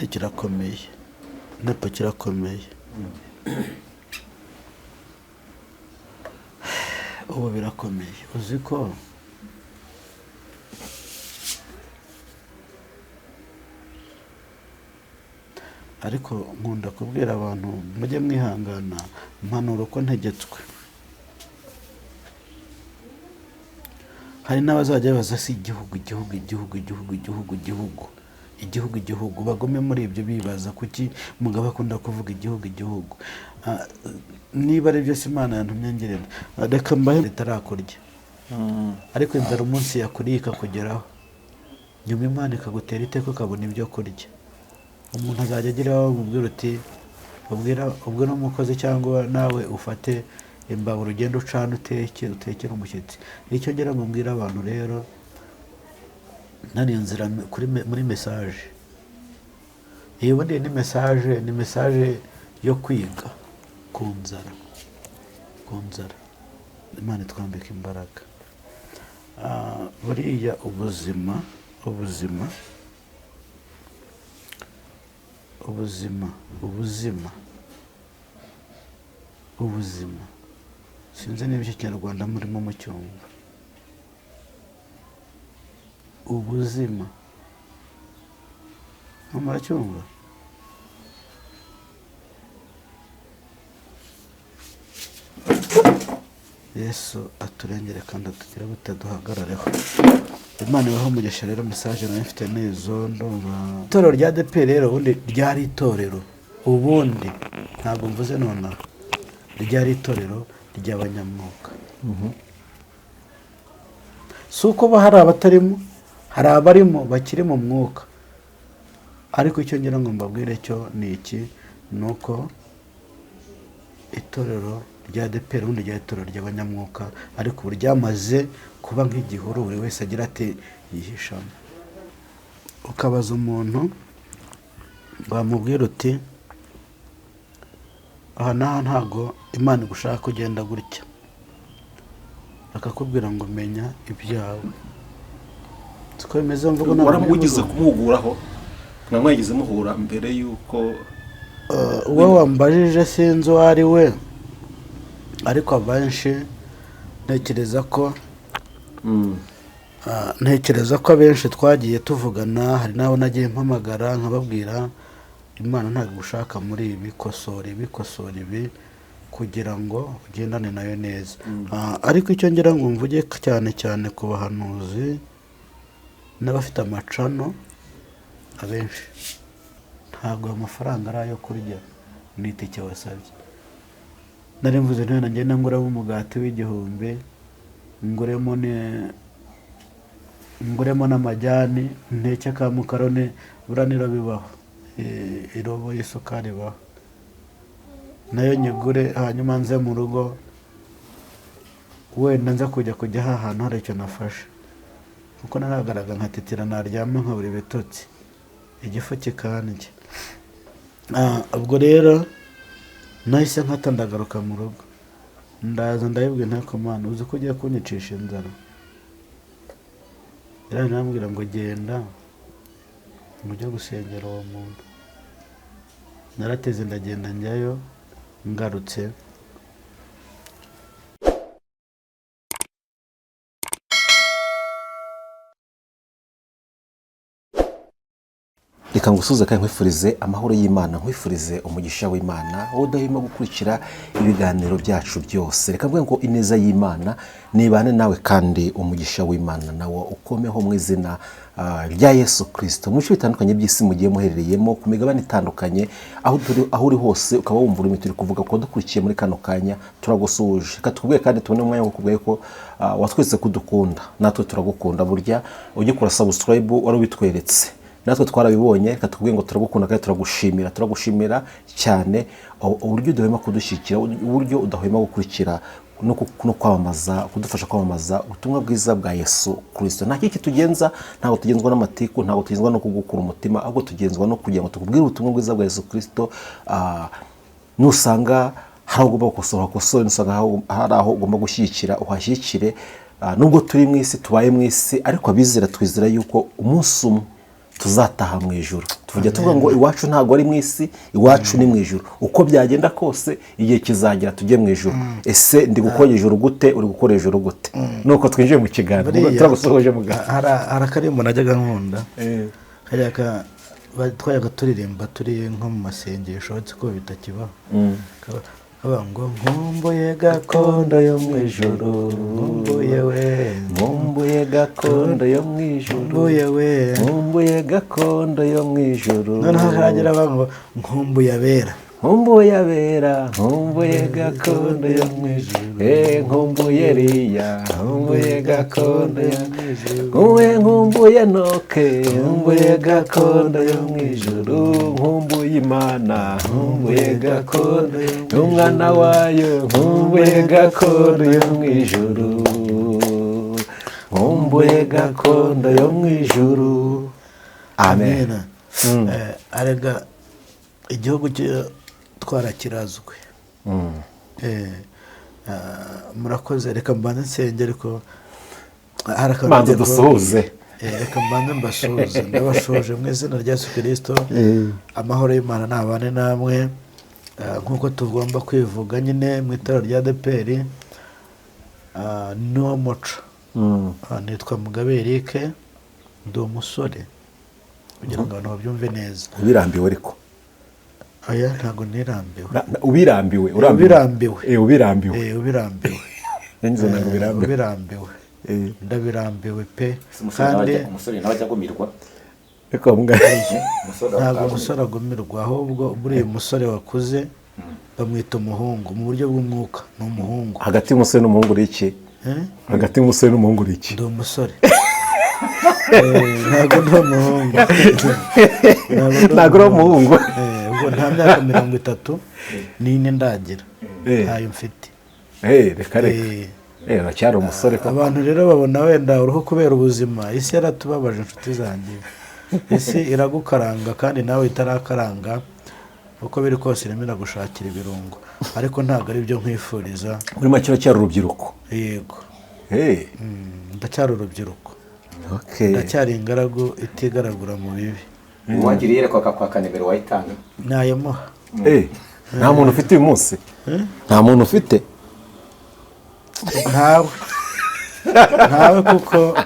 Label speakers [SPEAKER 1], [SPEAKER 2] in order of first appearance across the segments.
[SPEAKER 1] kirakomeye, nepo kirakomeye. Ubu birakomeye, uzi ko ariko nkunda kubwira abantu mujye mwihangana, impanuro ko ntegetswe. Hari n'abazajya baza si igihugu bagume muri ibyo bibaza kuki mugabo akunda kuvuga igihugu. Niba ari byo Imana yantumye ngerera reka mbahe itarakurya, ariko inzara umunsi yakuriye ikakugeraho, nyuma Imana ikagutera iteka ukabona ibyo kurya. Umuntu azajya agira aho umubwira uti ubwira umukozi cyangwa nawe ufate imbabura ugenda ucana utekere umushyitsi. Icyo ngira ngo mbwira abantu rero nari nzira muri message. Iyo bundi ni message yo kwiga ku nzara. Imana twambika imbaraga. Buriya ubuzima sinzi niba iki Kinyarwanda murimo mucyumva. Ubuzima muracyumva? Yesu aturengere kandi atugire butaduhagarareho. Imana ibaho umugisha rero. Message nayo mfite n'izo ndumva itorero rya ADEPR rero ubundi ryari itorero, ubundi ntabwo mvuze nonaha, ryari itorero ry'abanyamwuka. Si uko hari abatarimo, hari abarimo bakiri mu mwuka, ariko icyo ngira ngo mbabwire cyo ni iki, ni uko itorero rya ADEPR ubundi ryari itorero ry'abanyamwuka, ariko ubu ryamaze kuba nk'igihuru buri wese agira ati yihishamo. Ukabaza umuntu wamubwira uti aha naha ntago Imana igushaka kugenda gutya, akakubwira ngo menya ibyawe. Siko bimeze mvugo na
[SPEAKER 2] waramugize kumuhuguraho, mwamwagize muhura mbere yuko
[SPEAKER 1] uwo wambajije sinzi uwo ari we, ariko abenshi ntekereza ko abenshi twagiye tuvugana. Hari n'abo nagiye mpamagara nkababwira Imana ntabwo gushaka muri ibi, kosora ibi kugira ngo ugendane nayo neza. Ariko icyo ngira ngo mvuge cyane ku bahanuzi n'abafite amacano, abenshi ntabwo amafaranga ari ayo kurya n'itike wasabye. Nari mvuze none ngenda nguramo umugati w'1,000, nguremo n'amajyani, nteke ka mukarone buranira bibaho, irobo y'isukari ibaho nayo nyigure, hanyuma nze mu rugo wenda nza kujya ahantu hari icyo nafashe, kuko naragaragara nkatitira naryama nkabura ibitotsi, igifu kikandya. Ubwo rero nahise nkatandagaruka mu rugo, ndaza ndayibwira ntako Mana uzi ko ugiye kunyicisha inzara. Yarambwira ngo genda ujye gusengera uwo muntu. Narateze ndagenda njyayo, ngarutse
[SPEAKER 2] reka ngusuze kandi nkwifurize amahoro y'Imana, nkwifurize umugisha w'Imana wowe udahwema gukurikira ibiganiro byacu byose. Reka mvuge ngo ineza y'Imana nibane nawe kandi umugisha w'Imana nawo ukomeho mu izina rya Yesu Kristo. Mu bice bitandukanye by'isi mugiye muherereyemo ku migabane itandukanye, aho uri hose ukaba wumva urimo turi kuvuga ko dukurikiye muri kano kanya, turagusuje. Reka tukubwiye kandi tubone umwanya wo kubwiye ko watwese kudukunda, natwe turagukunda. Burya ujye kora subscribe wari ubitweretse, natwe twarabibonye. Reka tukubwiye ngo turagukunda kandi turagushimira cyane uburyo udahwema kudushyigikira, uburyo udahwema gukurikira no kwamamaza, kudufasha kwamamaza ubutumwa bwiza bwa Yesu Kristo. Nta kiki tugenza, ntabwo tugenzwa n'amatiku, ntabwo tugenzwa no kugukura umutima, ahubwo tugenzwa no kugira ngo tukubwire ubutumwa bwiza bwa Yesu Kristo. Nusanga hari ugomba gukosora, nusanga hari aho ugomba gushyigikira uhashyigikire. Nubwo turi mu isi, tubaye mu isi, ariko abizera twizera yuko umunsi umwe tuzataha mu ijuru, tujya tuvuga ngo iwacu ntabwo ari mu isi, iwacu ni mu ijuru. Uko byagenda kose igihe kizagera tujye mu ijuru. Ese ndi gukora ijuru gute, uri gukora ijuru gute? Nuko twinjiye mu kiganiro turagusohoje muganga.
[SPEAKER 1] hari akarimbo najyaga nkunda, twajyaga turirimba turi nko mu masengesho uretse ko bitakibaho, kaba ngo nkumbuye gakondo yo mu ijuru, nkumbuye we,
[SPEAKER 2] nkumbuye gakondo yo mu ijuru,
[SPEAKER 1] nkumbuye we,
[SPEAKER 2] nkumbuye gakondo yo mu ijuru.
[SPEAKER 1] noneho haragira ngo nkumbuye abera,
[SPEAKER 2] nkumbuye abera, nkumbuye gakondo yo mu ijuru, nkumbuye Eliya, nkumbuye gakondo yo mu ijuru, nkumbuye Noke, nkumbuye gakondo yo mu ijuru, nkumbuye Imana, nkumbuye gakondo y'umwana wayo, nkumbuye gakondo yo mu ijuru, nkumbuye gakondo yo mu ijuru. Amen.
[SPEAKER 1] arega igihugu twarakirazwe. Murakoze, reka mbanze nsenge, ariko
[SPEAKER 2] manza dusuhuze.
[SPEAKER 1] Reka mbanze mbasuhuze, ndabashoje mu izina rya Yesu Kristo. Amahoro y'Imana nabane namwe. Nk'uko tugomba kwivuga nyine mu itorero rya ADEPR, niwo muco. Nitwa Mugabe Eric, ndi umusore, kugira ngo abantu babyumve neza.
[SPEAKER 2] Ubirambiwe ariko?
[SPEAKER 1] Oya, ntabwo nirambiwe.
[SPEAKER 2] Ubirambiwe?
[SPEAKER 1] Ubirambiwe.
[SPEAKER 2] Ubirambiwe.
[SPEAKER 1] Ubirambiwe.
[SPEAKER 2] Ninzo ntabwo birambiwe.
[SPEAKER 1] Ubirambiwe. Ndabirambiwe pe.
[SPEAKER 3] Kandi umusore nawe ajya gumirwa.
[SPEAKER 2] Eko mbwa.
[SPEAKER 1] Ntabwo umusore agumirwa, ahubwo buriya umusore wakuze bamwita umuhungu mu buryo bw'umwuka, ni umuhungu.
[SPEAKER 2] Hagati y'umusore n'umuhungu uri iki? Hagati y'umusore n'umuhungu uri iki?
[SPEAKER 1] Ndi umusore. Ntabwo ndi umuhungu.
[SPEAKER 2] Ntabwo uri umuhungu.
[SPEAKER 1] Ubwo nta myaka 34 ndagira. Ntayo mfite.
[SPEAKER 2] Reka reka. Uracyari umusore.
[SPEAKER 1] Abantu rero babona wenda uruhu kubera ubuzima. Isi yaratubabaje inshuti zanjye. Isi iragukaranga kandi nawe itarakaranga, uko biri kose irimo iragushakira ibirungo, ariko ntabwo ari byo nkwifuriza.
[SPEAKER 2] Muri make uracyari urubyiruko?
[SPEAKER 1] Yego. Ndacyari urubyiruko. Ndacyari ingaragu itigaragura mu bibi.
[SPEAKER 3] Uwagiriye rero kwa nimero wayitanga?
[SPEAKER 1] Nayemuha.
[SPEAKER 2] Nta muntu ufite uyu munsi? Nta muntu ufite?
[SPEAKER 1] Ntawe kuko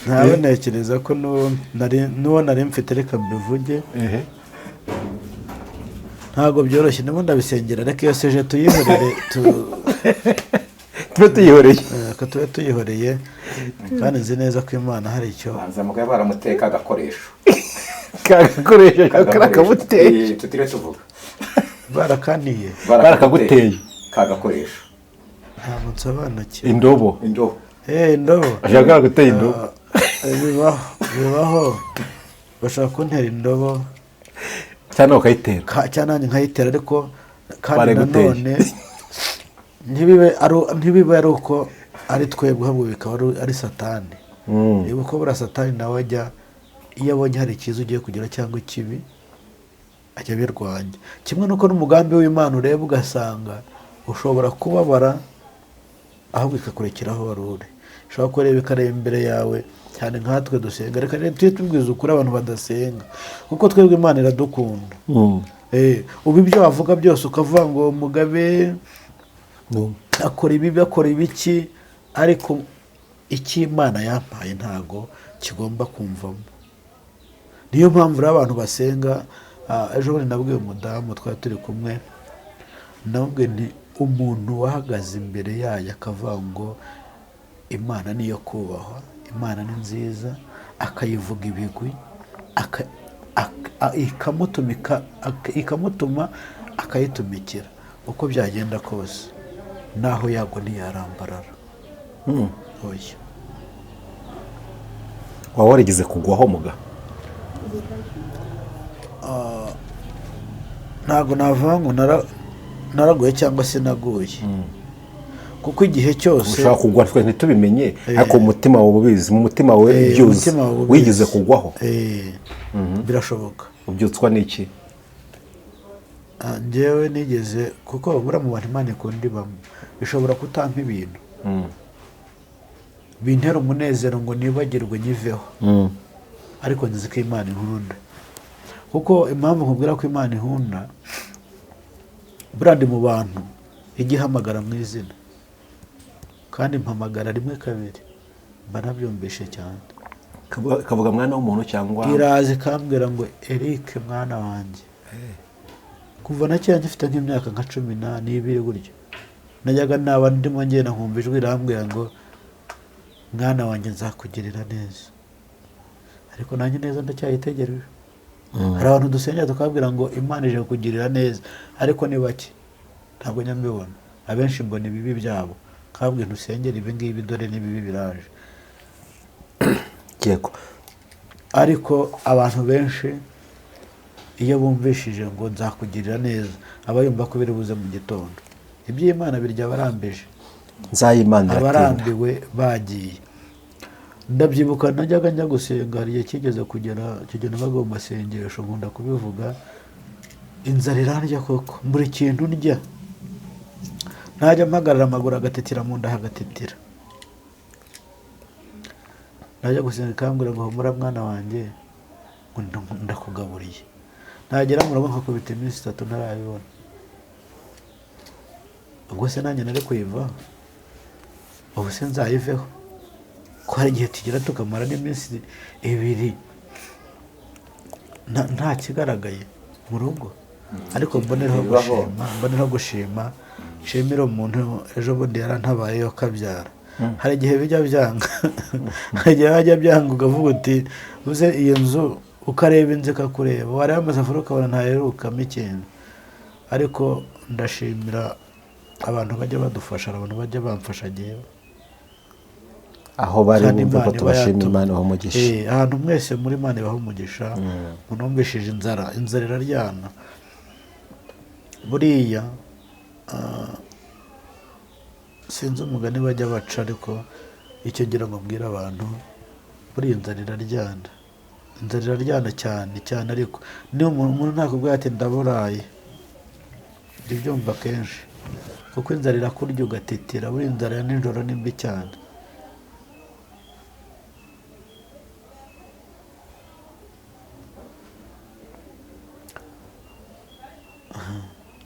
[SPEAKER 1] ntawe ntekereza ko n'uwo nari mfite, reka mbivuge. Ntabwo byoroshye, ndimo ndabisengera, reka iyo seje tuyihorere,
[SPEAKER 2] tube tuyihoreye.
[SPEAKER 1] Tube tuyihoreye, kandi nzi neza ko Imana hari icyo.
[SPEAKER 3] Banza Mugabe baramuteka agakoresho.
[SPEAKER 2] Kagakoresho karakabuteye.
[SPEAKER 3] Tutire tuvuga.
[SPEAKER 1] Barakaniye.
[SPEAKER 2] Barakaguteye.
[SPEAKER 3] Kagakoresho.
[SPEAKER 1] Ntabwo nsobanukiwe.
[SPEAKER 2] Indobo.
[SPEAKER 1] Indobo.
[SPEAKER 2] Ashaka gutera indobo.
[SPEAKER 1] Bibaho. Bashaka kuntera indobo.
[SPEAKER 2] Cyane ukayitera.
[SPEAKER 1] Cyane nkayitera, ariko kandi nanone ntibibe ari uko ari twebwe, ahubwo bikaba ari Satani. Niba uko buriya Satani nawe ajya, iyo abonye hari icyiza ugiye kugira cyangwa ikibi, ajya birwanya. Kimwe n'uko n'umugambi w'Imana ureba ugasanga ushobora kubabara, ahubwo ikakurekeraho wari uri. Ushobora kureba ikareba imbere yawe, cyane nkatwe dusenga. Reka rero tujye tubwiza ukuri abantu badasenga, kuko twebwe Imana iradukunda. Ubu ibyo wavuga byose ukavuga ngo Mugabe akora ibi, akora ibiki, ariko icyo Imana yampaye ntago kigomba kumvamo. Niyo mpamvu rero abantu basenga. Ejo bundi nabwiye umudamu twari turi kumwe, nabwiye nti umuntu wahagaze imbere yayo akavuga ngo Imana niyo kubahwa, Imana ni nziza, akayivuga ibigwi, ikamutuma akayitumikira, uko byagenda kose naho yago ntiyarambarara. Oya.
[SPEAKER 2] Waba warigeze kugwaho Muga?
[SPEAKER 1] Ntabwo navuga ngo naraguye cyangwa se naguye, kuko igihe cyose
[SPEAKER 2] ushaka kugwa twe ntitubimenye, ariko umutima wawe ubizi, mu mutima wawe byuze wigeze kugwaho.
[SPEAKER 1] Birashoboka.
[SPEAKER 2] Ubyutswa n'iki?
[SPEAKER 1] Njyewe nigeze, kuko bura mu bantu Imana ikunda ibamo, bishobora kutampa ibintu bintera umunezero ngo nibagirwe nyiveho, ariko nzi ko Imana inkunda. Kuko impamvu nkubwira ko Imana inkunda, buriya ndi mu bantu ijya ihamagara mu izina, kandi mpamagara rimwe kabiri mba nabyumvishe cyane.
[SPEAKER 2] kavuga mwana w'umuntu cyangwa
[SPEAKER 1] iraza ikambwira ngo Eric mwana wanjye. Kuva na kera ngifite nk'imyaka nka 12 gutyo, najyaga naba ndimo ngenda nkumva ijwi irambwira ngo mwana wanjye nzakugirira neza, ariko nanjye neza ndacyayitegereje. Hari abantu dusengera tukabwira ngo Imana ije kugirira neza, ariko ni bake, ntabwo nyambibona. Abenshi mbona ibibi byabo, kabwe ntusengera ibi ngibi, dore n'ibibi biraje.
[SPEAKER 2] yego,
[SPEAKER 1] Ariko abantu benshi iyo bumvishije ngo nzakugirira neza, aba yumva ko biri buze mu gitondo. Iby'Imana birya abarambije,
[SPEAKER 2] nzayimana iratinda.
[SPEAKER 1] abarambiwe bagiye. Ndabyibuka najyaga njya gusenga, hari igihe kigeze kugera bagomba mu masengesho, nkunda kubivuga, inzara irandya koko, buri kintu ndya. Najya mpagarara amaguru agatitira, mu nda hagatitira. Najya gusenga ikambwira ngo humura mwana wanjye, ngo ndakugaburiye. Nagera mu rugo nkakubita iminsi 3 ntarabibona. Ubwo se nanjye nari kuyivaho? Ubu se nzayiveho? Ko hari igihe tugera tukamara n'iminsi 2 nta kigaragaye mu rugo. Ariko mboneraho gushima, nshimira umuntu ejo bundi yarantabayeho kabyara. Hari igihe bijya byanga, hari igihe hajya byanga ukavuga uti uze iyo nzu ukareba inzu ikakureba, wareba amasafuriya ukabona ntaherukamo ikintu. Ariko ndashimira abantu bajya badufasha, abantu bajya bamfasha jyewe,
[SPEAKER 2] aho bari bumva ko tubashimira Imana ibaha umugisha.
[SPEAKER 1] ahantu mwese muri Imana ibaha umugisha. Munumvishije inzara iraryana. Buriya sinzi umugani bajya baca, ariko icyo ngira ngo mbwire abantu, buriya inzara iraryana cyane. Ariko niyo umuntu ntakubwira ati ndaburaye, ibyo byumva kenshi, kuko inzara irakurya ugatitira. Buriya inzara ya nijoro ni mbi cyane.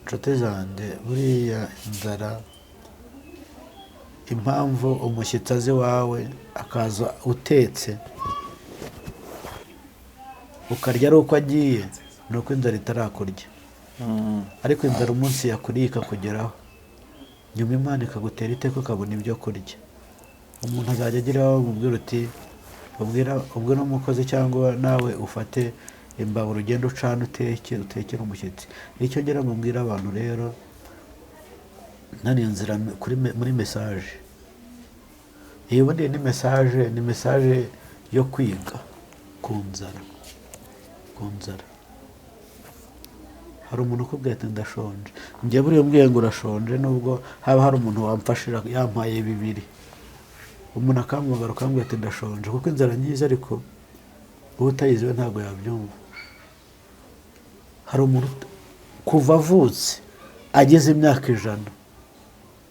[SPEAKER 1] Inshuti zanjye, buriya inzara, impamvu umushyitsi azi wawe akaza utetse ukarya ari uko agiye, ni uko inzara itarakurya. Ariko inzara umunsi yakuriye ikakugeraho, nyuma Imana ikagutera iteka ukabona ibyo kurya. Umuntu azajya agira aho umubwira uti, ubwira umukozi cyangwa nawe ufate imbabura ugenda ucana utekere umushyitsi. Icyo ngira ngo mbwire abantu rero, nani inzira muri message. Iyo bundi ni message yo kwiga ku nzara. Hari umuntu ukubwira ati ndashonje, njye buriya mbwiye ngo urashonje, nubwo haba hari umuntu wamfashira yampaye 2, umuntu akampamagara akambwira ati ndashonje, kuko inzara nyiza, ariko uwo utayizi we ntabwo yabyumva. Hari umuntu kuva avutse ageze imyaka 100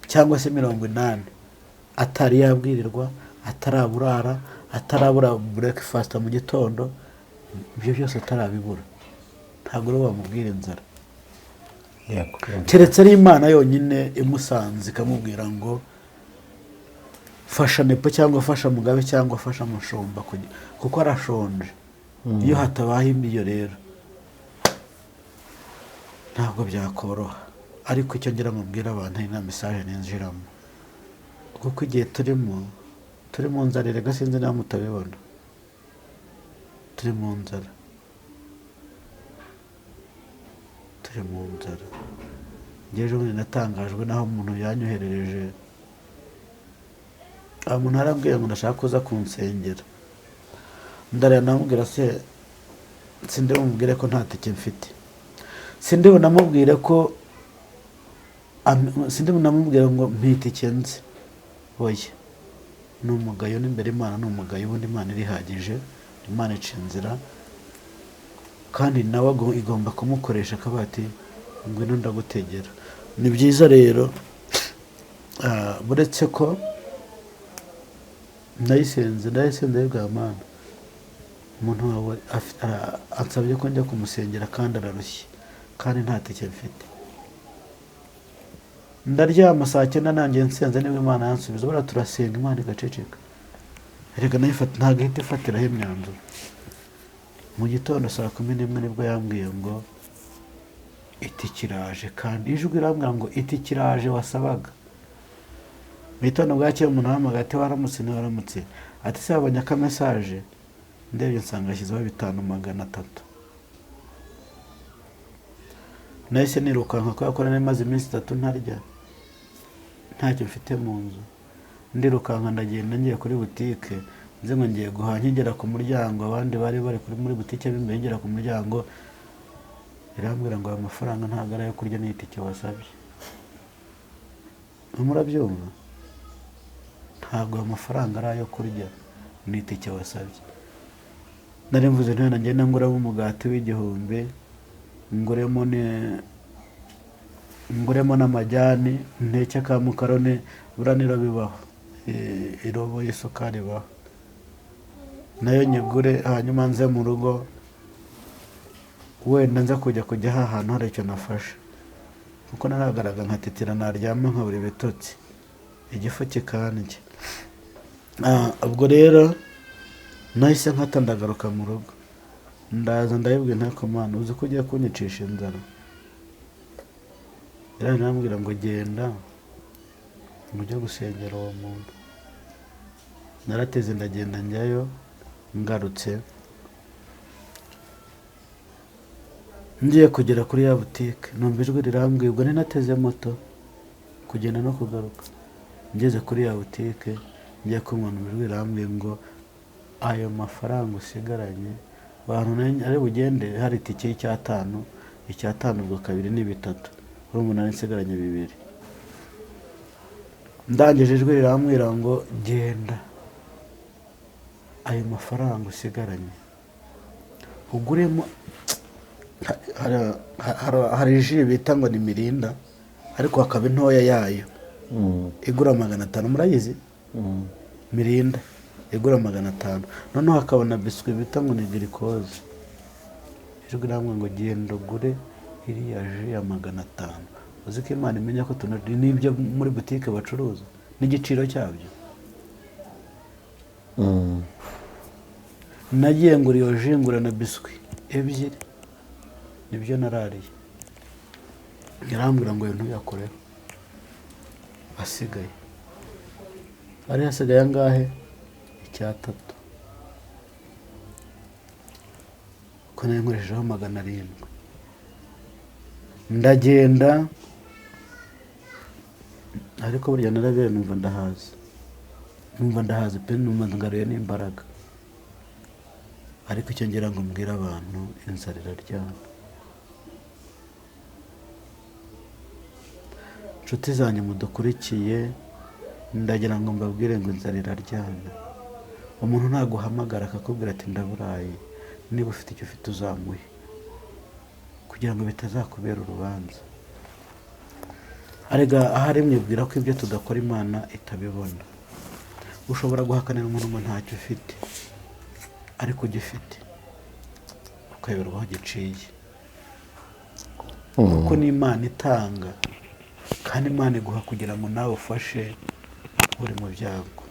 [SPEAKER 1] cyangwa se 80 atari yabwirirwa, ataraburara, atarabura breakfast mu gitondo, ibyo byose atarabibura, ntabwo rero wamubwira inzara. Keretse ari Imana yonyine imusanze ikamubwira ngo fasha nepo cyangwa fasha mugabe cyangwa fasha mushumba, kuko arashonje. Iyo hatabaye imbiyo rero ntabwo byakoroha. Ariko icyo ngira ngo mbwira abantu ni na message ninjiramo, kuko igihe turi mu nzara, rega sinzi nawe mutabibona, turi mu nzara. Ngeje ubundi natangajwe naho umuntu yanyoherereje, umuntu arambwira ngo ndashaka kuza kunsengera. Ndareba namubwira se sinde bumubwire ko nta tike mfite, sinde bunamubwire ngo mpite ikenze. Oya, ni umugayo n'imbere Imana, ni umugayo, ubundi Imana irihagije. Imana ica inzira, kandi nawe igomba kumukoresha akaba ati ngwino ndagutegera. Ni byiza rero, buretse ko ndayisenze bwa Mana, umuntu wawe ansabye ko njya kumusengera kandi ararushye kandi nta tike mfite. Ndaryama saa 9 nanjye nsenze niba Imana yansubiza, bora turasenga Imana igaceceka. Erega ntabwo ihita ifatiraho imyanzuro. Mu gitondo saa 11 nibwo yambwiye ngo itike iraje, kandi ijwi irambwira ngo itike iraje wasabaga. Mu gitondo bwakeye umuntu ahamagaye ati waramutse ntiwaramutse, ati se wabonye akamesaje? Ndebye nsanga ashyizeho 5,300. Nahise nirukanka kubera ko nari maze iminsi 3 ntarya, ntacyo mfite mu nzu. Ndirukanka ndagenda ngiye kuri butike, nzi ngo ngiye guhaha. Nkigera ku muryango abandi bari muri butike b'imbere, ngera ku muryango irambwira ngo aya mafaranga ntabwo ari ayo kurya, ni itike wasabye. Murabyumva? Ntabwo ayo mafaranga ari ayo kurya, ni itike wasabye. Nari mvuze nti ngenda nguramo umugati w'1,000, nguremo n'amajyani, nteke ka mukarone, buraniro bibaho, irobo y'isukari ibaho, nayo nyigure. Hanyuma nze mu rugo, wenda nza kujya ahantu hari icyo nafashe, kuko naragaraga nkatitira, naryama nkabura ibitotsi, igifu kikandya. Ubwo rero nahise nkata ndagaruka mu rugo, ndaza ndayibwira ntako Mana uzi ko ugiye kunyicisha inzara. Yarambwira ngo genda ujye gusengera uwo muntu. Narateze ndagenda njyayo, ngarutse ngiye kugera kuri ya butike numva ijwi rirambwiye, ubwo ninateze moto kugenda no kugaruka. Ngeze kuri ya butike ngiye kumva numva ijwi rirambwiye ngo ayo mafaranga usigaranye abantu ari bugende hari itike y'5 ubwo 2 ni 3, urumva nari nsigaranye 2. Ndangije ijwi rirambwira ngo genda ayo mafaranga usigaranye uguremo, hari ji bita ngo ni Mirinda ariko hakaba intoya yayo igura 500, murayizi? Mirinda igura 500. Noneho hakaba na biscuit bita ngo ni glucose. Ijwi rirambwira ngo genda ugure iriya ji ya 500. Uzi ko Imana imenya ko n'ibyo muri butike bacuruza n'igiciro cyabyo. Nagiye ngura iyo ji, ngura na biscuit 2, nibyo narariye. Yarambwira ngo ntuyakoreho, asigaye ari hasigaye angahe? 3. Ko nari nkoreshejeho 700. Ndagenda ariko burya narabiye numva ndahazi pe, numva ngaruye n'imbaraga. Ariko icyo ngira ngo mbwira abantu, inzara iraryana. Inshuti zanjye mudukurikiye, ndagira ngo mbabwire ngo inzara iraryana. Umuntu ntaguhamagara akakubwira ati ndaburaye, niba ufite icyo ufite uzamuye, kugira ngo bitazakubera urubanza. Arega ahari mwibwira ko ibyo tudakora Imana itabibona. Ushobora guhakanira umuntu ngo ntacyo ufite, ariko ugifite ukayoberwa aho giciye, kuko ni Imana itanga, kandi Imana iguha kugira ngo nawe ufashe uri mu byago.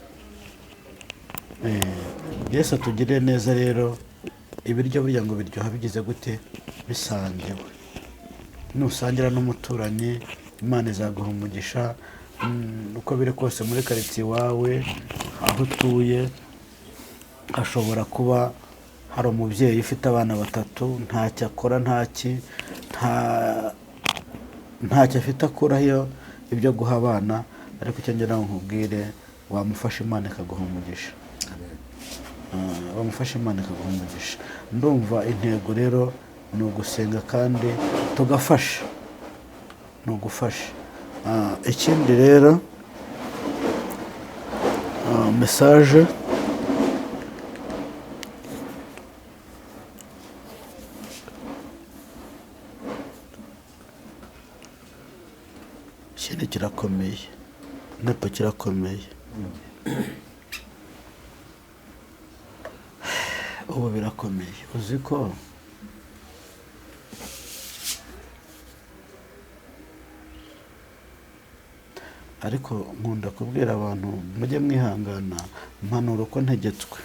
[SPEAKER 1] Yesu atugirire neza. Rero ibiryo burya ngo biryoha bigize gute? Bisangiwe. Nusangira n'umuturanyi, Imana izaguha umugisha. Uko biri kose muri karitsiye wawe aho utuye hashobora kuba hari umubyeyi ufite abana 3, ntacyo akora, ntacyo afite akuraho ibyo guha abana, ariko icyo ngira ngo nkubwire, wamufasha Imana ikaguha umugisha. Wamufasha Imana ikaguha umugisha. Ndumva intego rero ni ugusenga kandi tugafasha, ni ugufasha. Ikindi rero message ikindi kirakomeye, nepo kirakomeye. ubu birakomeye uzi ko ariko nkunda kubwira abantu mujye mwihangana impanuro uko ntegetswe.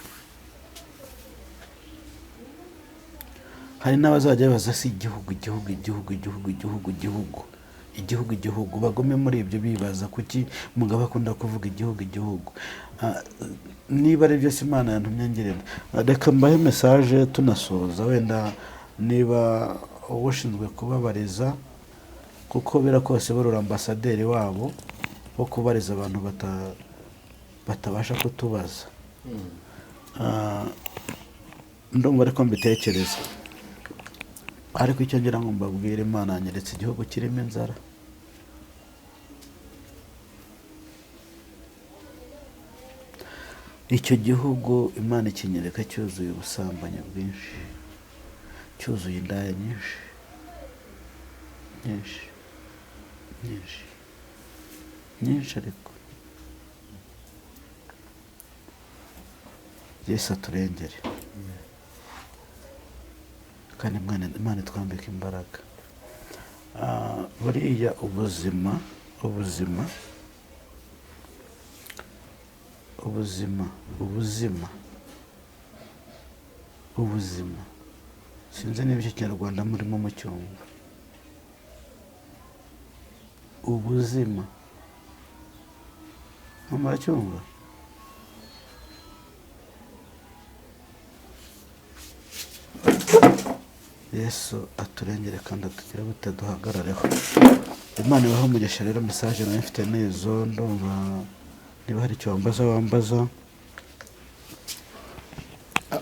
[SPEAKER 1] Hari n'abazajya baza si igihugu bagume muri ibyo bibaza kuki mugabo akunda kuvuga igihugu. Niba ari byose Imana yantumye ngerera, reka mbahe message tunasoza, wenda niba ushinzwe kubabariza, kuko bira kose barura ambasaderi wabo wo kubariza abantu batabasha kutubaza. Ndumva ariko mbitekereza, ariko icyo ngira ngo mbabwire, Imana yanyeretse igihugu kirimo inzara. Icyo gihugu Imana ikinyereka cyuzuye ubusambanyi bwinshi, cyuzuye indaya nyinshi ariko Yesu aturengere kandi Imana itwambika imbaraga. Buriya ubuzima sinzi niba icyo Kinyarwanda murimo mucyumva. Ubuzima muracyumva? Yesu aturengere kandi atugire butaduhagarareho. Imana ibahe umugisha. Rero message nayo mfite n'izo, ndumva niba hari icyo wambaza.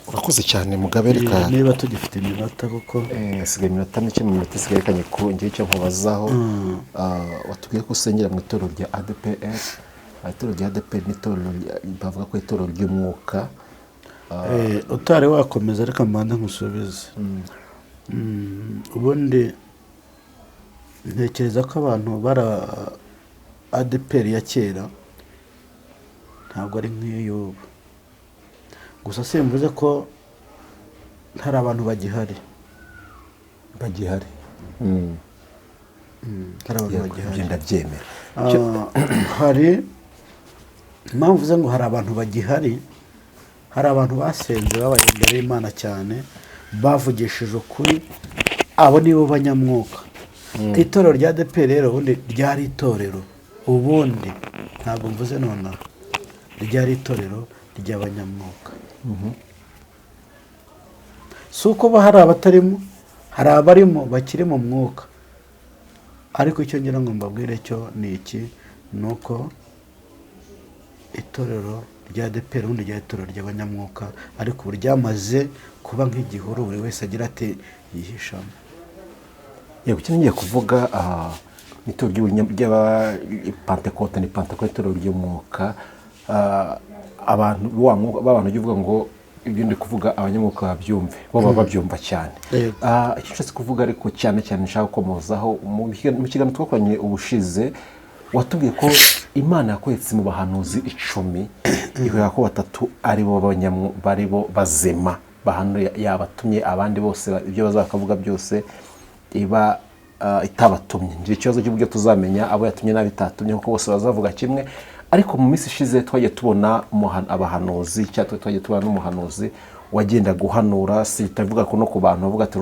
[SPEAKER 2] Urakoze cyane Mugabe. Reka
[SPEAKER 1] niba tugifite iminota, kuko
[SPEAKER 2] hasigaye iminota mike, mu minota isigaye kanye ko ngiye icyo nkubazaho. Watubwiye ko usengera mu itorero rya ADPR. Itorero rya ADPR ni itorero bavuga ko itorero ry'umwuka.
[SPEAKER 1] Utari wakomeza reka mbanza nkusubize. Ubundi ntekereza ko abantu bara ADPR ya kera ntabwo ari nk'iy'ubu. Gusa simvuze ko hari abantu bagihari. Hari abantu bagihari,
[SPEAKER 2] ndabyemera.
[SPEAKER 1] Hari impamvu mvuze ngo hari abantu bagihari. Hari abantu basenze babaye imbere y'Imana cyane, bavugishije ukuri, abo nibo banyamwuka. Itorero rya ADPR rero ubundi ryari itorero, ubundi ntabwo mvuze nonaha, ryari itorero ry'abanyamwuka. Si uko hari abatarimo, hari abarimo bakiri mu mwuka. Ariko icyo ngira ngo mbabwire cyo ni iki, ni uko itorero rya ADPR ubundi ryari itorero ry'abanyamwuka, ariko ubu ryamaze kuba nk'igihuru, buri wese agira ati yihishamo.
[SPEAKER 2] Yego, icyo ngiye kuvuga itorero ry'Abantekote ni Pentekote, itorero ry'umwuka. Abantu b'abantu uvuga ngo ibyo ndi kuvuga abanyamwuka babyumve, bo baba babyumva cyane. Icyo nshaka kuvuga ariko cyane nshaka gukomozaho, mu kiganiro twakoranye ubushize watubwiye ko Imana yakweretse mu bahanuzi 10 ivuga ko 3 ari bo bazima bahanuye, yabatumye abandi bose ibyo bazakavuga byose iba itabatumye. Ngira ikibazo cy'uburyo tuzamenya abo yatumye n'abitatumye, kuko bose bazavuga kimwe. Ariko mu minsi ishize twagiye tubona abahanuzi, cyangwa twagiye tubona n'umuhanuzi wagenda guhanura, sitavuga ko no ku bantu bavuga ati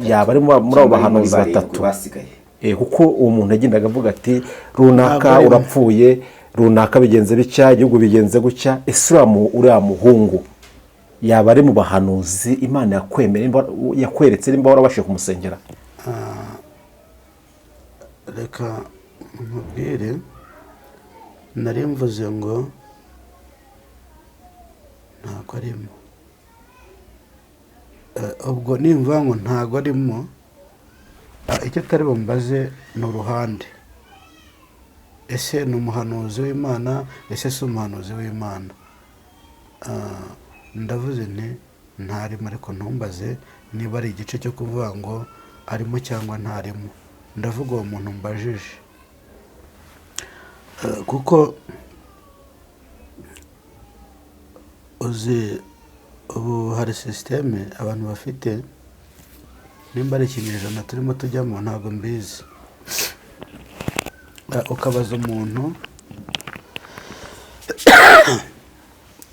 [SPEAKER 2] yaba ari muri abo bahanuzi 3
[SPEAKER 3] basigaye.
[SPEAKER 2] Kuko uwo muntu yagendaga avuga ati runaka urapfuye, runaka bigenze bitya, igihugu bigenze gutya. Islamu uriya muhungu yaba ari mu bahanuzi Imana yakweretse nimba warabashe kumusengera?
[SPEAKER 1] Reka nkubwire, nari mvuze ngo ntabwo arimo. Ubwo nimva ngo ntabwo arimo, icyo atari bumbaze ni uruhande. Ese ni umuhanuzi w'Imana, ese si umuhanuzi w'Imana? Ndavuze nti ntarimo, ariko ntumbaze niba ari igice cyo kuvuga ngo arimo cyangwa ntarimo. Ndavuga uwo muntu mbajije, kuko uzi ubu hari sisiteme abantu bafite, nimba ari ikinyejana turimo tujyamo ntabwo mbizi,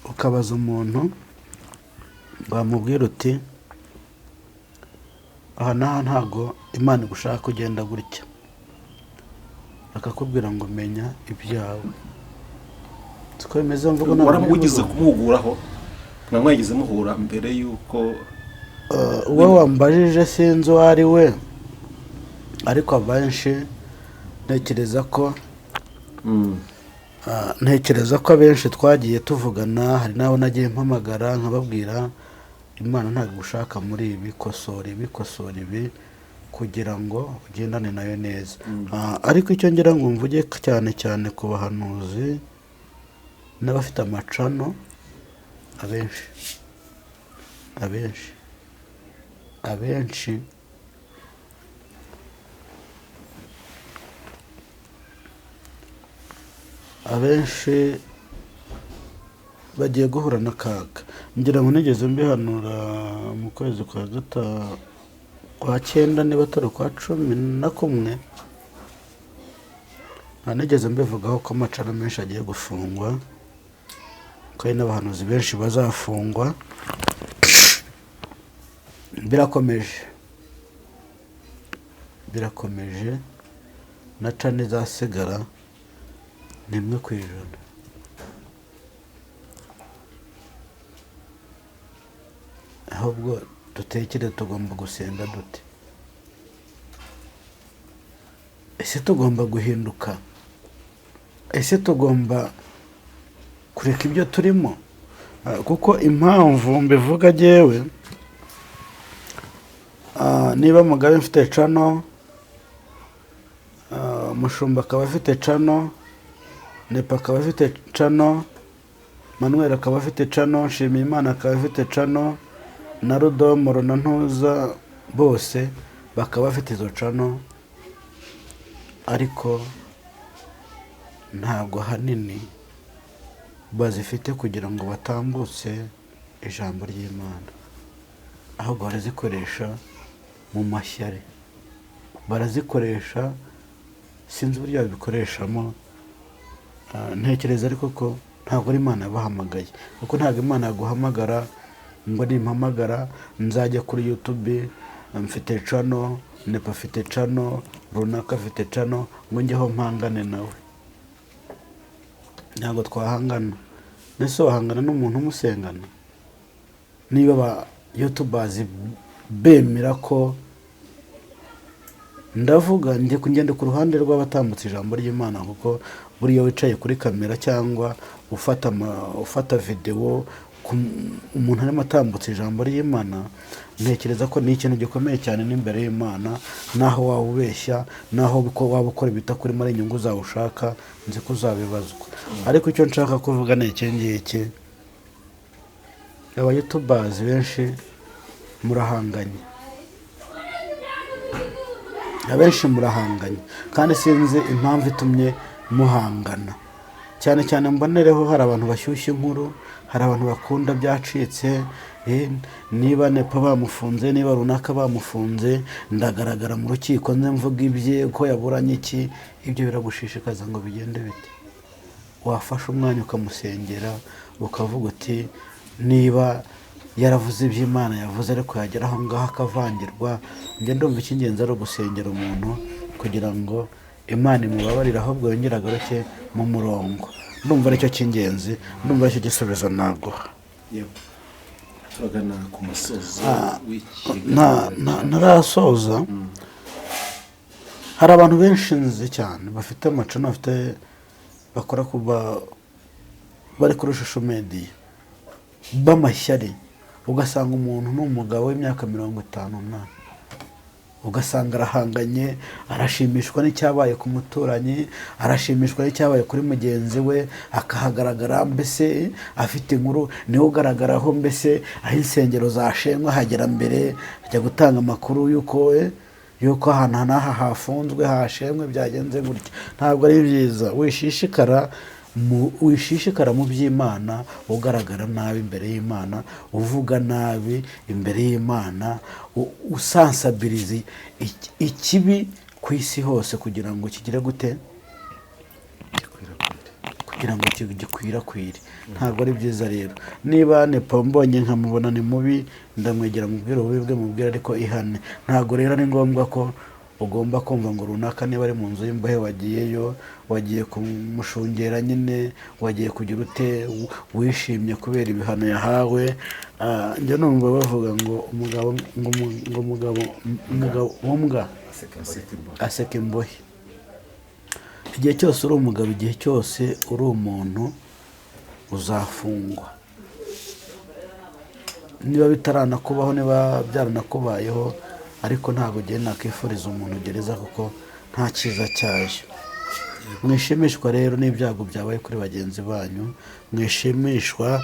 [SPEAKER 1] ukabaza umuntu wamubwira uti aha n'aha ntabwo Imana igushaka kugenda gutya, akakubwira ngo menya ibyawe. siko bimeze mvugo.
[SPEAKER 2] waramugize kumuhuguraho, mwamwagize muhura mbere yuko
[SPEAKER 1] uwo wambajije sinzi uwo ari we, ariko abenshi ntekereza ko abenshi twagiye tuvugana, hari n'abo nagiye mpamagara nkababwira Imana ntabwo ushaka muri ibi, kosora ibi kugira ngo ugendane nayo neza. Ariko icyo ngira ngo mvuge cyane cyane ku bahanuzi n'abafite amacano, abenshi bagiye guhura n'akaga. Ngira ngo nigeze mbihanura mu kwezi kwa 9 niba atari kwa 11, nigeze mbivugaho ko amacana menshi agiye gufungwa, ko hari n'abahanuzi benshi bazafungwa. Birakomeje na cana izasigara ni 1%. Ahubwo dutekere tugomba gusenga dute? Ese tugomba guhinduka? Ese tugomba kureka ibyo turimo? Kuko impamvu mbivuga jewe, niba Mugabe mfite cano, Mushumba akaba afite cano, Nepa akaba afite cano, Manuel akaba afite cano, Nshimiyimana akaba afite cano, na Rudomoro na Ntuza bose bakaba bafite izo cano, ariko ntabwo hanini bazifite kugira ngo batambutse ijambo ry'Imana, ahubwo barazikoresha mu mashyari, barazikoresha sinzi uburyo babikoreshamo. Ntekereza ariko ko ntabwo ari Imana yabahamagaye, kuko ntabwo Imana yaguhamagara ngo nimpamagara nzajya kuri YouTube mfite cano, Nepa afite cano, runaka afite cano, ngo njyeho mpangane nawe. Ntabwo twahangana. Nese wahangana n'umuntu umusengana? Niba ba YouTubers bemera ko, ndavuga njye kugenda ku ruhande rw'abatambutse ijambo ry'Imana, kuko buriya wicaye kuri kamera cyangwa ufata video umuntu arimo atambutse ijambo ry'Imana, ntekereza ko ni ikintu gikomeye cyane n'imbere y'Imana, naho waba ubeshya, naho waba ukora ibitakuri muri inyungu zawe ushaka, nzi ko uzabibazwa. Ariko icyo nshaka kuvuga ni iki ngiki, aba YouTubers benshi murahanganye, abenshi murahanganye, kandi sinzi impamvu itumye muhangana. Cyane cyane mbonereho hari abantu bashyushya inkuru, hari abantu bakunda byacitse, niba Nepa bamufunze, niba runaka bamufunze, ndagaragara mu rukiko nze mvuga ibye ko yaburanye iki. Ibyo biragushishikaza ngo bigende bite? Wafashe umwanya ukamusengera, ukavuga uti niba yaravuze iby'Imana yavuze ariko yagera aho ngaho akavangirwa, njye ndumva icy'ingenzi ari ugusengera umuntu kugira ngo Imana imubabarire, ahubwo yongere agaruke mu murongo. Ndumva aricyo cy'ingenzi, ndumva aricyo gisubizo naguha.
[SPEAKER 2] turagana ku musozi
[SPEAKER 1] ntarasoza. Hari abantu benshi nzi cyane bafite amacana, bakora bari kuri social media b'amashyari, ugasanga umuntu ni umugabo w'imyaka 50, ugasanga arahanganye, arashimishwa n'icyabaye ku muturanyi, arashimishwa n'icyabaye kuri mugenzi we, akahagaragara mbese afite inkuru, niwe ugaragaraho mbese aho insengero zashenywe hagera mbere, ajya gutanga amakuru yuko ahantu n'aha hafunzwe hashenywe byagenze gutya. Ntabwo ari byiza. Wishishikara wishishikara mu by'Imana ugaragara nabi imbere y'Imana, uvuga nabi imbere y'Imana, usansabiriza ikibi ku isi hose kugira ngo kigire gute, kugira ngo gikwirakwire. Ntabwo ari byiza rero. Niba nepa mbonye nkamubona ni mubi, ndamwegera mubwira ububi bwe, mubwira ariko ihane. Ntabwo rero ari ngombwa ko ugomba kumva ngo runaka niba ari mu nzu y'imbohe wagiyeyo, wagiye kumushungera nyine, wagiye kugira ute, wishimye kubera ibihano yahawe. Njya numva bavuga ngo umugabo w'umbwa aseka imbohe. Igihe cyose uri umugabo, igihe cyose uri umuntu, uzafungwa. Niba bitaranakubaho, niba byaranakubayeho, ariko ntabwo ugiye nakifuriza umuntu gereza kuko nta cyiza cyayo. Mwishimishwa rero n'ibyago byabaye kuri bagenzi banyu, mwishimishwa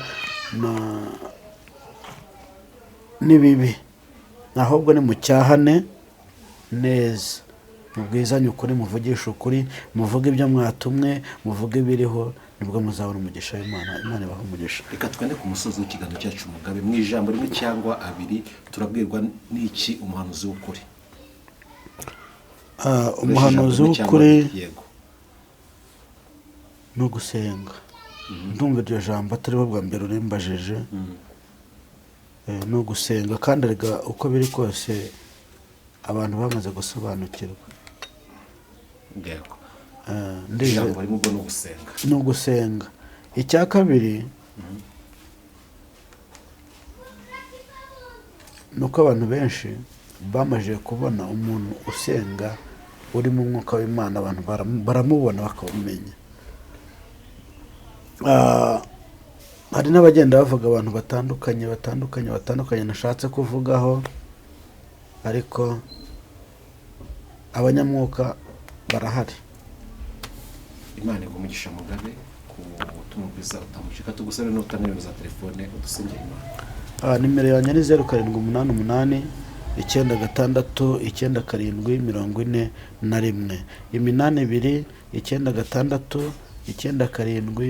[SPEAKER 1] n'ibibi, ahubwo ni mucyahane neza, mubwizanye ukuri, muvugisha ukuri, muvuge ibyo mwatumwe, muvuge ibiriho, nibwo muzabona umugisha w'Imana. Imana ibahe umugisha.
[SPEAKER 2] Reka twende ku musozi w'ikiganiro cyacu Mugabe, mu ijambo rimwe cyangwa abiri turabwirwa n'iki umuhanuzi w'ukuri?
[SPEAKER 1] Umuhanuzi w'ukuri ni ugusenga. Ndumva iryo jambo atari bo bwa mbere urimbajije. Ni ugusenga, kandi rega uko biri kose abantu bamaze gusobanukirwa. Ni ugusenga. Icya kabiri ni uko abantu benshi bamaze kubona umuntu usenga uri mu mwuka w'Imana, abantu baramubona bakamumenya. Hari n'abagenda bavuga abantu batandukanye nashatse kuvugaho, ariko abanyamwuka barahari.
[SPEAKER 2] Imana igumugisha Mugabe ku butumwa bwiza utamucika. Tugusabe n'uta nimero za telefone udusengera Imana.
[SPEAKER 1] Nimero yanjye ni 0788 969 97 41, 82 969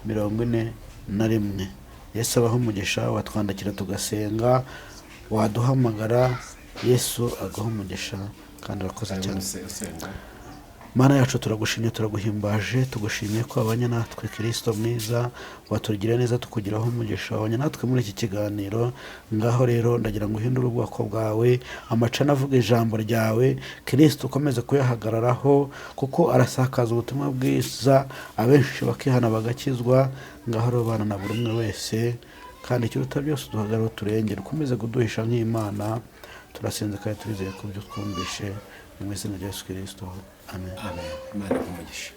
[SPEAKER 1] 97 41. Yesu abaho umugisha. Watwandikira tugasenga, waduhamagara, Yesu agaho umugisha kandi arakoze cyane. Mana yacu turagushimye, turaguhimbaje, tugushimiye ko abanye natwe Kristo mwiza, watugira neza, tukugiraho umugisha, abanye natwe muri iki kiganiro. Ngaho rero ndagira ngo uhindure ubwoko bwawe, amacana avuga ijambo ryawe, Kristo ukomeze kuyahagararaho, kuko arasakaza ubutumwa bwiza, abenshi bakihana bagakizwa. Ngaho rero bana na buri umwe wese, kandi ikiruta byose duhagarare turengere, ukomeze kuduhisha nk'Imana. Turasenze kandi turizeye ko byo twumvishe mu izina rya Yesu Kristo. Amen.
[SPEAKER 2] Imana igumugisha.